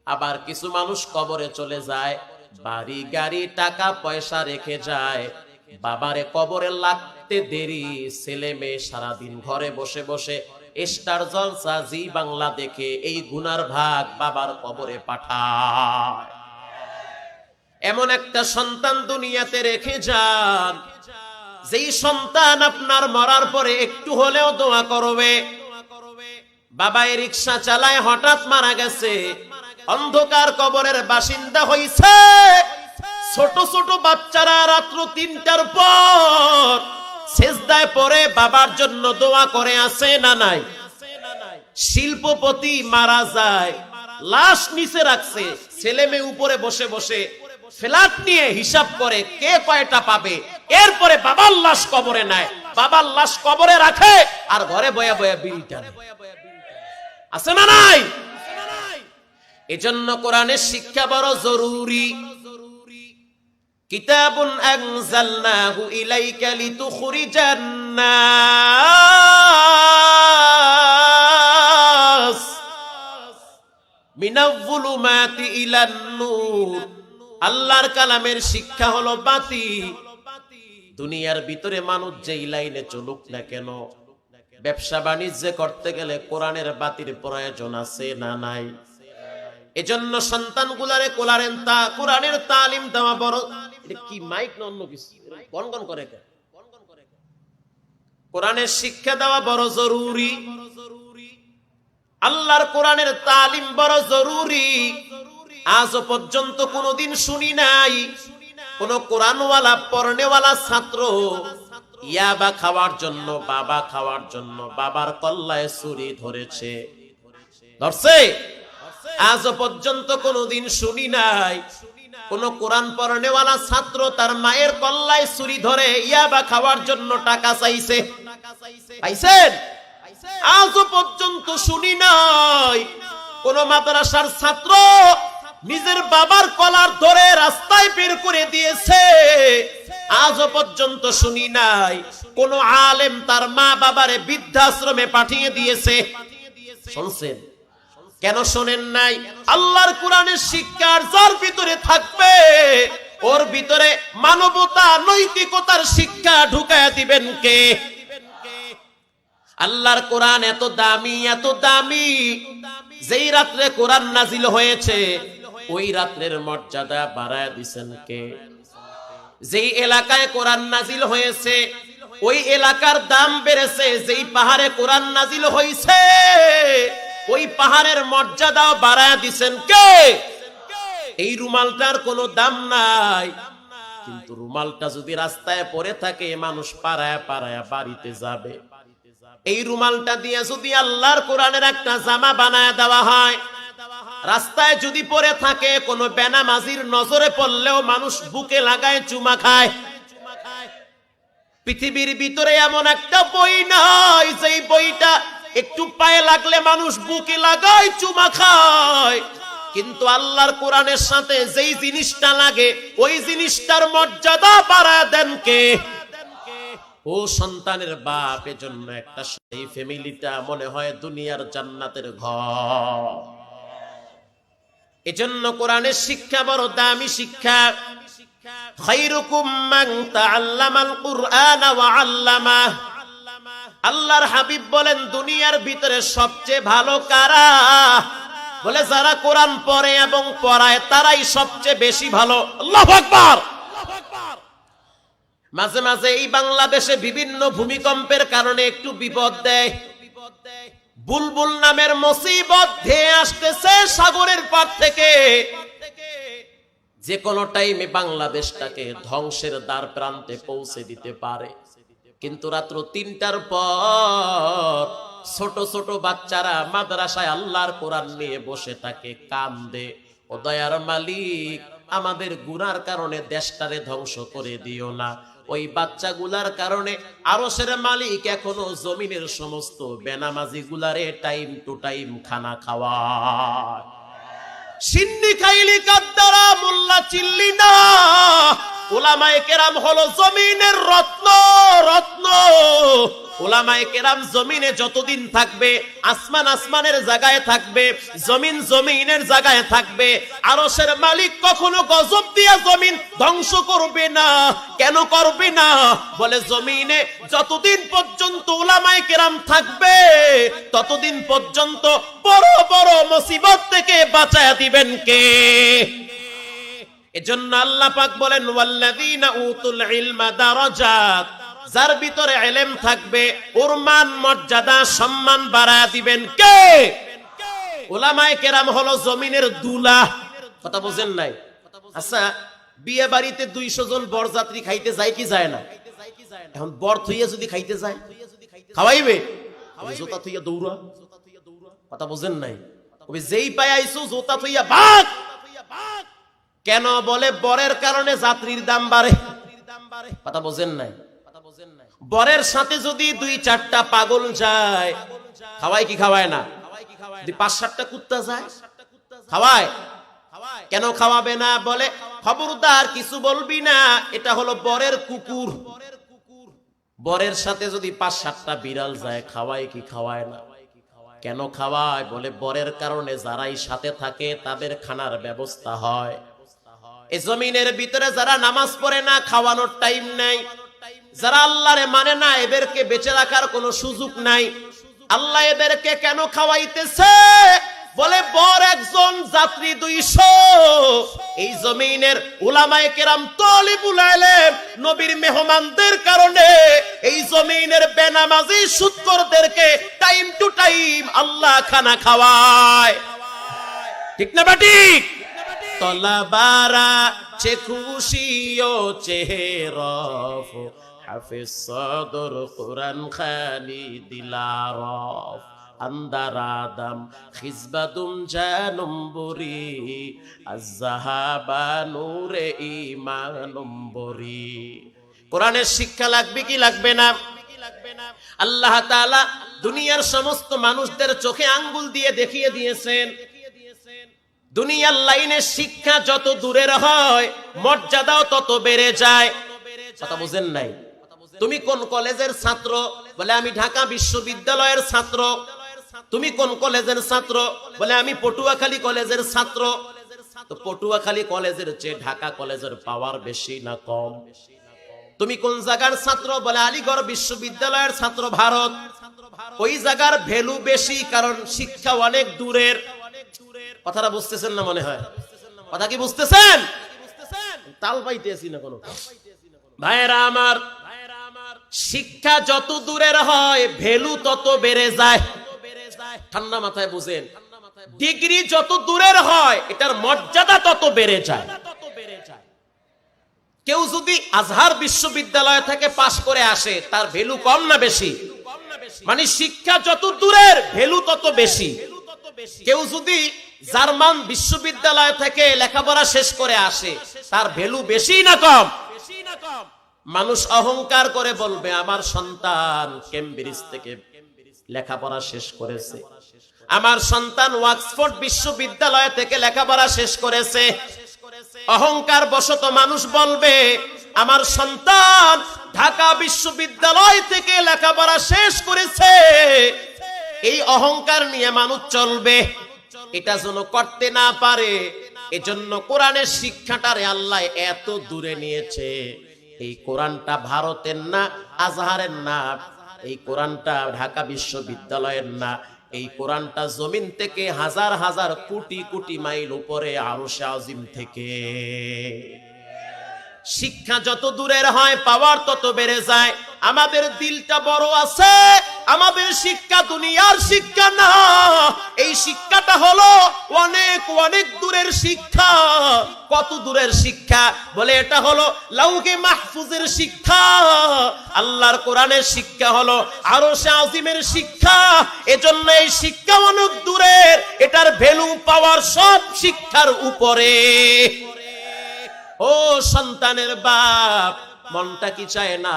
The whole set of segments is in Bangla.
আবার কিছু মানুষ কবরে চলে যায়, বাড়ি গাড়ি টাকা পয়সা রেখে যায়, বাবারে কবরে লাগতে দেরি, ছেলে মেয়ে সারাদিন ঘরে বসে বসে স্টার জলসা জি বাংলা দেখে এই গুনার ভাগ বাবার কবরে পাঠায়। এমন একটা সন্তান দুনিয়াতে রেখে যান, যেই সন্তান আপনার মরার পরে একটু হলেও দোয়া করবে। বাবাই রিকশা চালায়, হঠাৎ মারা গেছে, অন্ধকার কবরের বাসিন্দা হইছে। ছোট ছোট বাচ্চারা রাত্র 3টার পর সেজদায় পড়ে বাবার জন্য দোয়া করে, আছে না নাই? শিল্পপতি মারা যায়, লাশ নিচে রাখছে, ছেলে মেয়ে উপরে বসে বসে ফ্ল্যাট নিয়ে হিসাব করে কে কয়টা পাবে। এরপরে বাবার লাশ কবরে নেয়, বাবার লাশ কবরে রাখে, আর ঘরে বয়া বয়া বিড়ি টানে, আছে না নাই? এজন্য কোরআনের শিক্ষা বড় জরুরি। কিতাবুন আনজালনাহু ইলাইকা লিতুখরিজান নাস মিনাল যুলুমাতি ইলান নূর। আল্লাহর কালামের শিক্ষা হলো বাতি। দুনিয়ার ভিতরে মানুষ যেই লাইনে চলুক না কেন, ব্যবসা বাণিজ্য করতে গেলে কোরআনের বাতির প্রয়োজন আছে না নাই? এজন্য সন্তানগুলারে কোরআনের তালিম দেওয়া বড়। এটা কি মাইক না অন্য কিছু গনগন করে? কোরআনের শিক্ষা দেওয়া বড় জরুরি। আল্লাহর কোরআনের তালিম বড় জরুরি। আজও পর্যন্ত কোনোদিন শুনি নাই কোন কোরআনওয়ালা পড়নেওয়ালা ছাত্র ইয়াবা খাওয়ার জন্য, বাবা খাওয়ার জন্য বাবার কল্লায় ছুরি ধরেছে। ধরছে? আজও পর্যন্ত কোনোদিন শুনি নাই কোন কোরআন পড়নেওয়ালা ছাত্র তার মায়ের কল্লায় ছুরি ধরে ইয়াবা খাওয়ার জন্য টাকা চাইছে। পাইছেন? আজও পর্যন্ত শুনি নাই কোন মাদ্রাসার ছাত্র নিজের বাবার কলার ধরে রাস্তায় বের করে দিয়েছে। আজও পর্যন্ত শুনি নাই কোন আলেম তার মা বাবারে বৃদ্ধাশ্রমে পাঠিয়ে দিয়েছে। শুনছেন? কেন শোনেন নাই? আল্লাহর কোরআনের শিক্ষার যার ভিতরে থাকবে, ওর ভিতরে মানবতা নৈতিকতার শিক্ষা ঢুকায়া দিবেন কে? আল্লাহর কোরআন এত দামি, এত দামি, যেই রাত্রে কোরআন নাজিল হয়েছে ওই রাত্রের মর্যাদা বাড়ায় দিবেন কে? যেই এলাকায় কোরআন নাজিল হয়েছে ওই এলাকার দাম বেড়েছে। যেই পাহাড়ে কোরআন নাজিল হয়েছে ওই পাহাড়ের মর্যাদাও বাড়ায় দিবেন কে? এই রুমালটার কোনো দাম নাই, কিন্তু রুমালটা যদি রাস্তায় পড়ে থাকে মানুষ পাড়ায় পাড়ায় বাড়িতে যাবে। এই রুমালটা দিয়ে যদি আল্লাহর কোরআনের একটা জামা বানায় দেওয়া হয়, রাস্তায় যদি পড়ে থাকে কোনো বেনামাজির নজরে পড়লেও মানুষ বুকে লাগায় চুমা খায়। পৃথিবীর ভিতরে এমন একটা বই নাই যেই বইটা একটু পায়ে লাগলে মানুষ বুকে লাগায় চুমা খায়, কিন্তু আল্লাহর কোরআনের সাথে যেই জিনিসটা লাগে ওই জিনিসটার মর্যাদা বাড়ায় দেন কে? ও সন্তানের বাপ। এজন্য একটা সেই ফ্যামিলিটা মনে হয় দুনিয়ার জান্নাতের ঘর। এজন্য কোরআনের শিক্ষা বড় দামি শিক্ষা। খায়রুকুম মান তাআল্লামাল কুরআনা ওয়া আল্লামাহ। আল্লাহর হাবিব বলেন দুনিয়ার ভিতরে সবচেয়ে ভালো কারা? বলে যারা কোরআন পড়ে এবং পড়ায় তারাই সবচেয়ে বেশি ভালো। আল্লাহু আকবার। মাঝে মাঝে এই বাংলাদেশে বিভিন্ন ভূমিকম্পের কারণে একটু বিপদ দেয়। বুলবুল নামের মুসিবত ধেয়ে আসতেছে সাগরের পার থেকে। যে কোনো টাইমে বাংলাদেশটাকে ধ্বংসের দ্বার প্রান্তে পৌঁছে দিতে পারে। কিন্তু রাত্র 3টার পর ছোট ছোট বাচ্চারা মাদ্রাসায় আল্লাহর কোরআন নিয়ে বসে থাকে, কান্দে, ও দয়ার মালিক আমাদের গুনার কারণে দেশটারে ধ্বংস করে দিও না। ওই বাচ্চাগুলার কারণে আরশের মালিক এখনো জমিনের সমস্ত বেনামাজি গুলারে টাইম টু টাইম খানা খাওয়ায়। সিন্নি খাইলি কাদ্দারা মোল্লা চিল্লি না। উলামায়ে কেরাম হলো জমিনের রত্ন, রত্ন। উলামায়ে কেরাম জমিনে যতদিন থাকবে, আসমান আসমানের জায়গায় থাকবে, জমিন জমিনের জায়গায় থাকবে, আরশের মালিক কখনো গজব দিয়া জমিন ধ্বংস করবে না। কেন করবে না? বলে জমিনে যতদিন পর্যন্ত উলামায়ে কেরাম থাকবে ততদিন পর্যন্ত বড় বড় মুসিবত থেকে বাঁচায়া দিবেন কে? এজন্য আল্লাহ পাক বলেন ওয়াল্লাযীনা উতুল ইলমা দারাজাত, যার ভিতরে ইলম থাকবে ওর মান মর্যাদা সম্মান বাড়ায়া দিবেন কে? উলামায়ে কেরাম হলো জমিনের দুলা। কথা বুঝেন নাই? আচ্ছা, বিয়ে বাড়িতে 200 জন বরযাত্রী খাইতে যায় কি যায় না? এখন বর থইয়া যদি খাইতে যায় খাওয়াইবে? জোতা থইয়া দৌড়া। কথা বুঝেন নাই? ওই যেই পায় আইছো জোতা থইয়া ভাগ। কেন? বলে বরের কারণে যাত্রীর দাম বাড়ে। কথা বুঝেন নাই? বরের সাথে যদি 2-4টা পাগল যায় খাওয়ায় কি খাওয়ায় না? যদি 5-7টা কুত্তা যায় খাওয়ায়? কেন খাওয়াবে না? বলে খবরদার কিছু বলবি না, এটা হলো বরের কুকুর। বরের সাথে যদি 5-7টা বিড়াল যায় খাওয়ায় কি খাওয়ায় না? কেন খাওয়ায়? বলে বরের কারণে যারাই সাথে থাকে তাদের খানার ব্যবস্থা হয়। এই জমিনের ভিতরে যারা নামাজ পড়ে না খাওয়ানোর টাইম নাই, যারা আল্লাহরে মানে না এদেরকে বেঁচে রাখার কোনো সুযোগ নাই। আল্লাহ এদেরকে কেন খাওয়াইতেছে? বলে বর একজন, যাত্রী 200। এই জমিনের উলামায়ে কেরাম তালিবুল ইলম নবীর মেহমানদের কারণে এই জমিনের বেনামাজি সুদখোরদেরকে টাইম টু টাইম আল্লাহ খানা খাওয়ায়। ঠিক না ঠিক? তলাবারা চে খুশিও চেহরফ, হাফিজ সদর কুরআন খালি দিলারফ, আন্দার আদম খিজবাদুম জানুম্বরি, আযহাবা নূরে ঈমানুম্বরি। কোরআনের শিক্ষা লাগবে কি লাগবে না? আল্লাহ তাআলা দুনিয়ার সমস্ত মানুষদের চোখে আঙ্গুল দিয়ে দেখিয়ে দিয়েছেন, দুনিয়ার লাইনে শিক্ষা যত দূরের হয় মর্যাদাও তত বেড়ে যায়। কথা বুঝেন নাই? তুমি কোন কলেজের ছাত্র? বলে আমি ঢাকা বিশ্ববিদ্যালয়ের ছাত্র। তুমি কোন কলেজের ছাত্র? বলে আমি পটুয়াখালী কলেজের ছাত্র। তো পটুয়াখালী কলেজের চেয়ে ঢাকা কলেজের পাওয়ার বেশি না কম? তুমি কোন জায়গার ছাত্র? বলে আলিগড় বিশ্ববিদ্যালয়ের ছাত্র ভারত। ওই জায়গার ভ্যালু বেশি, কারণ শিক্ষা অনেক দূরের। কথাটা বুঝতেছেন না মনে হয়? কথা কি বুঝতেছেন? তাল পাইতেছি না কোনো। ভাইরা আমার, শিক্ষা যত দূরের হয় ভ্যালু তত বেড়ে যায়। ঠান্ডা মাথায় বুঝেন। ডিগ্রি যত দূরের হয় এটার মর্যাদা তত বেড়ে যায়। কেউ যদি আজহার বিশ্ববিদ্যালয় থেকে পাশ করে আসে তার ভ্যালু কম না বেশি? মানে শিক্ষা যত দূরের ভ্যালু তত বেশি। কেউ যদি জার্মান বিশ্ববিদ্যালয় থেকে লেখাপড়া শেষ করে আসে তার ভ্যালু বেশি না কম? মানুষ অহংকার করে বলবে আমার সন্তান কেমব্রিজ থেকে লেখাপড়া শেষ করেছে, আমার সন্তান অক্সফোর্ড বিশ্ববিদ্যালয় থেকে লেখাপড়া শেষ করেছে। অহংকার বশত মানুষ বলবে আমার সন্তান ঢাকা বিশ্ববিদ্যালয় থেকে লেখাপড়া শেষ করেছে। এই অহংকার নিয়ে মানুষ চলবে। এটা যেন করতে না পারে, এজন্য কোরআনের শিক্ষাটারে আল্লাহ এত দূরে নিয়েছে। এই কোরআনটা ভারতের না, আজহারের না, এই কোরআনটা ঢাকা বিশ্ববিদ্যালয়ের না, এই কোরআনটা জমিন থেকে হাজার হাজার কোটি কোটি মাইল উপরে আরশে আজিম থেকে। শিক্ষা যত দূরের হয় পাওয়ার তত বেড়ে যায়। আমাদের দিলটা বড় আছে, আমাদের শিক্ষা দুনিয়ার শিক্ষা না। এই শিক্ষাটা হলো অনেক অনেক দূরের শিক্ষা। কত দূরের শিক্ষা? বলে এটা হলো লাউহে মাহফুজের শিক্ষা। আল্লাহর কোরআনের শিক্ষা হলো আরশে আজিমের শিক্ষা। এজন্য এই শিক্ষা অনেক দূরের, এটার ভ্যালু পাওয়ার সব শিক্ষার উপরে। ও সন্তানের বাপ, মনটা কি চায় না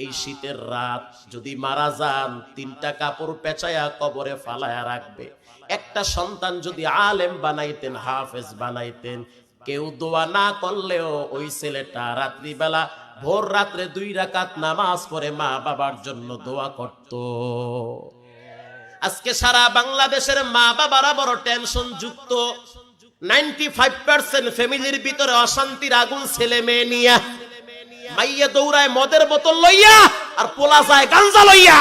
এই শীতের রাত যদি মারা যান 3টা কাপড় পেঁচায়া কবরে ফালায়া রাখবে? একটা সন্তান যদি আলেম বানাইতেন, হাফেজ বানাইতেন, কেউ দোয়া না করলেও ওই ছেলেটা রাত্রিবেলা ভোর রাত্রে 2 রাকাত নামাজ পড়ে মা বাবার জন্য দোয়া করত। আজকে সারা বাংলাদেশের মা বাবারা বড় টেনশন যুক্ত। 95% ফ্যামিলির ভিতরে অশান্তির আগুন, ছেলে মেয়ে নিয়া। মাইয়া দৌড়ায় মদের বোতল লইয়া, আর পোলা যায় গাঞ্জা লইয়া।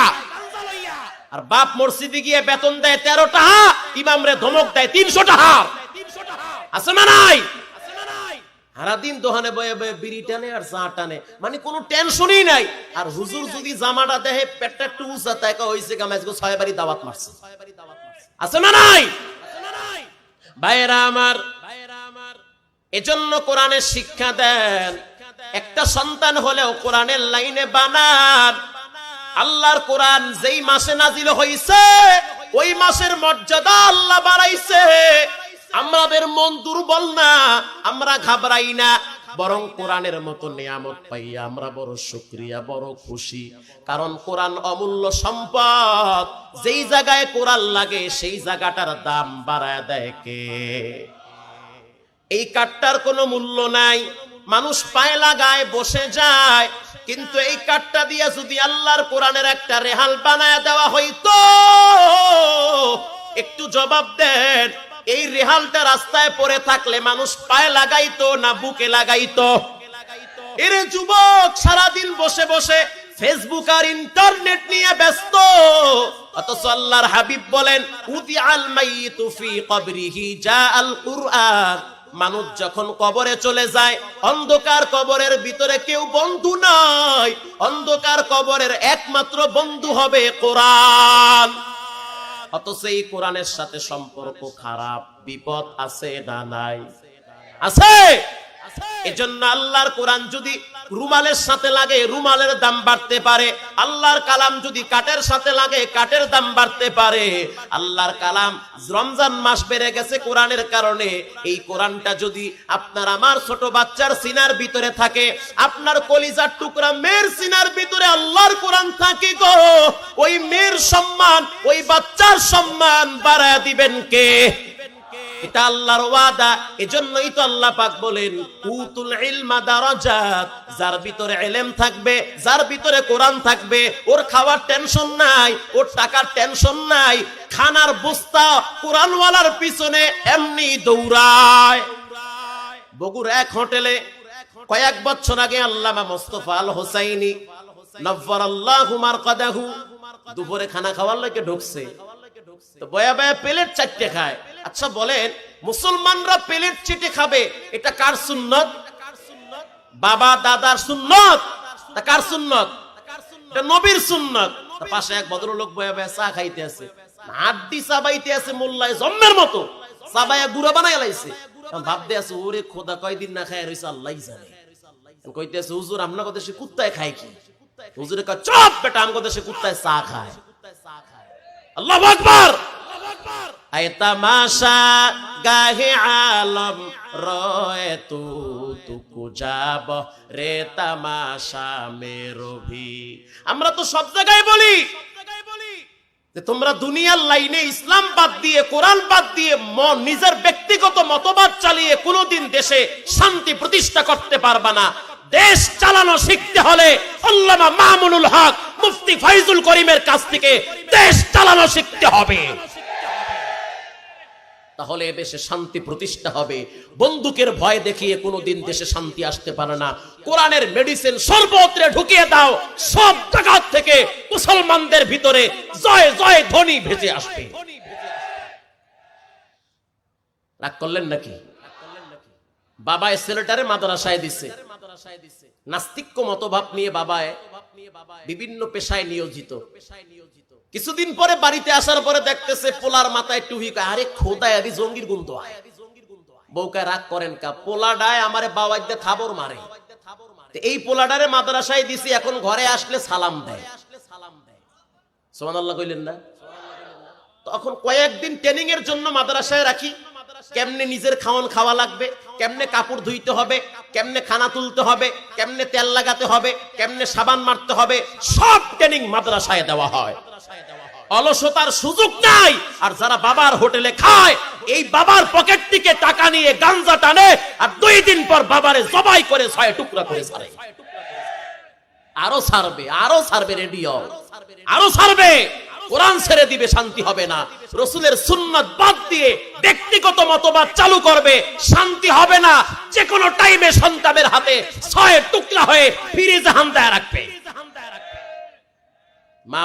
আর বাপ মসজিদে গিয়ে বেতন দেয় 13 টাকা, ইমামরে ধমক দেয় 300 টাকা। আছে না নাই? সারাদিন দোকানে বয়ে বয়ে বিড়ি টানে আর চা টানে, মানে কোনো টেনশনই নাই। আর হুজুর যদি জামাটা দেখে পেটটা একটু উঁচা তাইকা হইছে গামাজগো 6 বাড়ি দাওয়াত মারছে। আছে না নাই? ভাইরা আমার, এজন্য কোরআনের শিক্ষা দেন। একটা সন্তান হলেও কোরআনের লাইনে বানান। আল্লাহর কোরআন যেই মাসে নাজিল হইছে ওই মাসের মর্যাদা আল্লাহ বাড়াইছে। আমাদের মন দুর্বল না, আমরা ঘাবড়াই না, বরং কোরআনের মতো নিয়ামত পাইয়া আমরা বড় শুকরিয়া, বড় খুশি। কারণ কোরআন অমূল্য সম্পদ। যেই জায়গায় কোরআন লাগে সেই জায়গাটার দাম বাড়ায় দেয় কে? এই কাঠটার কোনো মূল্য নাই, মানুষ পায়ে লাগায় বসে যায়। কিন্তু এই কাঠটা দিয়ে যদি আল্লাহর কোরআনের একটা রেহাল বানায় দেওয়া হইতো, একটু জবাব দেন, এই রেহালটা রাস্তায় পড়ে থাকলে মানুষ পায়ে লাগাইতো না বুকে লাগাইতো? এরে যুবক, সারাদিন বসে বসে ফেসবুক আর ইন্টারনেট নিয়ে ব্যস্ত, অথচ আল্লাহর হাবিব বলেন উদি আল মাইয়িতু ফি কবরিহি জা আল কুরআন। মানুষ যখন কবরে চলে যায়, অন্ধকার কবরের ভিতরে কেউ বন্ধু নাই, অন্ধকার কবরের একমাত্র বন্ধু হবে কোরআন। অথচ এই কোরআনের সাথে সম্পর্ক খারাপ। বিপদ আছে না নাই? আছে। এজন্য আল্লাহর কোরআন যদি রুমালের সাথে লাগে রুমালের দাম বাড়তে পারে, আল্লাহর কালাম যদি কাঠের সাথে লাগে কাঠের দাম বাড়তে পারে। আল্লাহর কালাম রমজান মাস বেড়ে গেছে কোরআনের কারণে। এই কোরআনটা যদি আপনার আমার ছোট বাচ্চার সিনার ভিতরে থাকে, আপনার কলিজার টুকরা মেয়ের সিনার ভিতরে আল্লাহর কোরআন থাকে গো, ওই মেয়ের সম্মান, ওই বাচ্চার সম্মান বাড়ায় দিবেন কে? এটা আল্লাহর ওয়াদা। এজন্যই তো আল্লাহ পাক বলেন উতুল ইলমা দারাজাত। যার ভিতরে ইলম থাকবে, যার ভিতরে কোরআন থাকবে, ওর খাওয়ার টেনশন নাই, ওর টাকার টেনশন নাই। খানার বস্তা কোরআনওয়ালার পিছনে এমনি দৌড়ায়। বগুড়া এক হোটেলে কয়েক বছর আগে আল্লামা মোস্তফা আল হোসাইনি নব্বারাল্লাহু মারকাদাহু দুপুরে খানা খাওয়ার লাগে ঢুকছে। তো বয়া বয়া প্লেট 4টে খায়। আচ্ছা বলেন, মুসলমানরা প্লেট চেটে খাবে, এটা কার সুন্নত? বাবা দাদার সুন্নত না কার সুন্নত? এটা নবীর সুন্নত। পাশে এক ভদ্রলোক বয়া বয়া চা খাইতে আছে, হাড্ডি চাবাইতে আছে, মোল্লায় জম্মের মতো চাবাইয়া গুড়া বানাই লাইছে। ভাবতে আছে ওরে খোদা কয়দিন না খায় রইছে আল্লাহই জানে। কইতে আছে হুজুর আপনার দেশে কুত্তায় খায় কি? হুজুরে কয় চুপ বেটা, আমগো দেশে কুত্তায় চা খায়। আল্লাহু আকবার। আয় তামাশা গাহে আলম রয়ে তু যাব রে তামাশা মেরো ভি। আমরা তো সব জায়গায় বলি যে তোমরা দুনিয়ার লাইনে ইসলাম বাদ দিয়ে, কোরআন বাদ দিয়ে নিজের ব্যক্তিগত মতবাদ চালিয়ে কোনোদিন দেশে শান্তি প্রতিষ্ঠা করতে পারবা না। দেশ চালানো শিখতে হলে আল্লামা মামুনুল হক, মুফতি ফাইজুল করিমের কাছ থেকে দেশ চালানো শিখতে হবে, তাহলে দেশে শান্তি প্রতিষ্ঠা হবে। বন্দুকের ভয় দেখিয়ে কোনোদিন দেশে শান্তি আসতে পারে না। কোরআনের মেডিসিন সর্বত্রে ঢুকিয়ে দাও, সব জায়গা থেকে মুসলমানদের ভিতরে জয় জয় ধ্বনি ভেসে আসবে। রাগ করলেন নাকি? বাবা ছেলেটারে মাদ্রাসায় দিছে, নাস্তিক্য মতভাব নিয়ে বাবায় বিভিন্ন পেশায় নিয়োজিত। কিছুদিন পরে বাড়িতে আসার পরে দেখতেছে পোলার মাথায় টুপি। আরে খোদায় আদি জঙ্গির গুণ তো আয়। বউকে রাগ করেন কা? পোলাডায় আমারে বাবাইতে থাবর মারে। এই পোলাডারে মাদ্রাসায় দিছি, এখন ঘরে আসলে সালাম দেয়। সুবহানাল্লাহ কইলেন না? তখন কয়েকদিন ট্রেনিং এর জন্য মাদ্রাসায় রাখি, কেমনে নিজের খাওয়ান খাওয়া লাগবে, কেমনে কাপড় ধুইতে হবে, কেমনে খানা তুলতে হবে, কেমনে তেল লাগাতে হবে, কেমনে সাবান মারতে হবে, সব ট্রেনিং মাদ্রাসায় দেওয়া হয়। অলসতার সুযোগ নাই। আর যারা বাবার হোটেলে খায়, এই বাবার পকেট থেকে টাকা নিয়ে গাঞ্জা টানে, আর 2 দিন পর বাবারে জবাই করে 6 টুকরা করে ছাড়ে। আরো ছাড়বে রেডিও, আরো ছাড়বে, কোরআন ছেড়ে দিবে, শান্তি হবে না। রাসূলের সুন্নাত বাদ দিয়ে ব্যক্তিগত মতবাদ চালু করবে, শান্তি হবে না। যে কোনো টাইমে সন্তানের হাতে 6 টুকরা হয়ে ফিরে জাহান্নামে রাখবে। মা,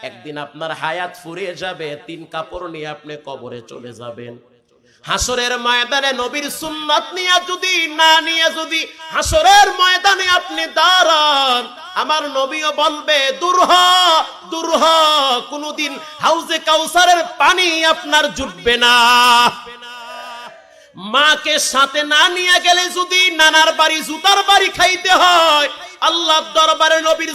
একদিন আপনার হায়াত ফুরিয়ে যাবে, 3 কাপড় নিয়ে আপনি কবরে চলে যাবেন। হাসরের ময়দানে নবীর সুন্নাত নিয়ে যদি হাসরের ময়দানে আপনি দাঁড়ান, আমার নবীও বলবে দূর হ, কোনদিন হাউজে কাউসারের পানি আপনার জুটবে না। মাকে সাথে না নিয়ে গেলে যদি নানার বাড়ি জুতার বাড়ি খাইতে হয়, আল্লাহর দরবারে নবীর